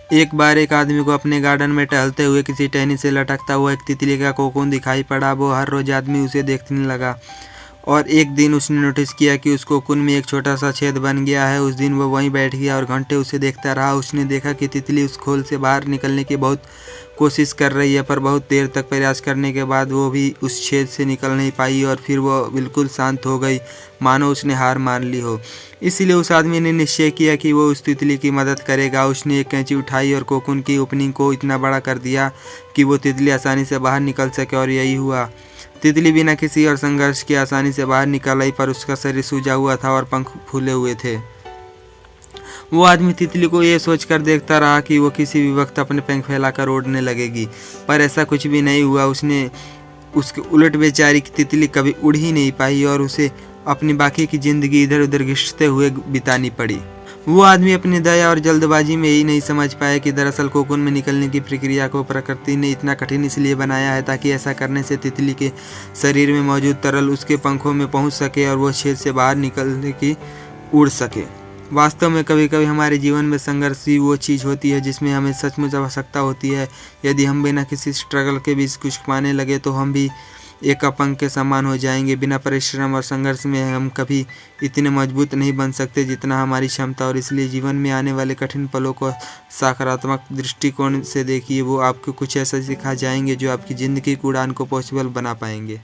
एक बार एक आदमी को अपने गार्डन में टहलते हुए किसी टहनी से लटकता हुआ एक तितली का कोकून दिखाई पड़ा। वो हर रोज आदमी उसे देखने लगा और एक दिन उसने नोटिस किया कि उस कोकून में एक छोटा सा छेद बन गया है। उस दिन वो वहीं बैठ गया और घंटे उसे देखता रहा। उसने देखा कि तितली उस खोल से बाहर निकलने की बहुत कोशिश कर रही है, पर बहुत देर तक प्रयास करने के बाद वो भी उस छेद से निकल नहीं पाई और फिर वो बिल्कुल शांत हो गई, मानो उसने हार मान ली हो। इसलिए उस आदमी ने निश्चय किया कि वो उस तितली की मदद करेगा। उसने एक कैंची उठाई और कोकून की ओपनिंग को इतना बड़ा कर दिया कि वो तितली आसानी से बाहर निकल सके, और यही हुआ। तितली बिना किसी और संघर्ष के आसानी से बाहर निकल आई, पर उसका शरीर सूजा हुआ था और पंख फूले हुए थे। वो आदमी तितली को ये सोचकर देखता रहा कि वो किसी भी वक्त अपने पंख फैलाकर उड़ने लगेगी, पर ऐसा कुछ भी नहीं हुआ। उसके उलट बेचारी की तितली कभी उड़ ही नहीं पाई और उसे अपनी बाकी की जिंदगी इधर उधर घिसते हुए बितानी पड़ी। वो आदमी अपनी दया और जल्दबाजी में यही नहीं समझ पाया कि दरअसल कोकून में निकलने की प्रक्रिया को प्रकृति ने इतना कठिन इसलिए बनाया है ताकि ऐसा करने से तितली के शरीर में मौजूद तरल उसके पंखों में पहुंच सके और वो छेद से बाहर निकलने की उड़ सके। वास्तव में कभी कभी हमारे जीवन में संघर्ष ही वो चीज़ होती है जिसमें हमें सचमुच आवश्यकता होती है। यदि हम बिना किसी स्ट्रगल के भी कुछ पाने लगे तो हम भी एक अपंग के समान हो जाएंगे। बिना परिश्रम और संघर्ष में हम कभी इतने मजबूत नहीं बन सकते जितना हमारी क्षमता। और इसलिए जीवन में आने वाले कठिन पलों को सकारात्मक दृष्टिकोण से देखिए। वो आपको कुछ ऐसा सिखा जाएंगे जो आपकी ज़िंदगी की उड़ान को पॉसिबल बना पाएंगे।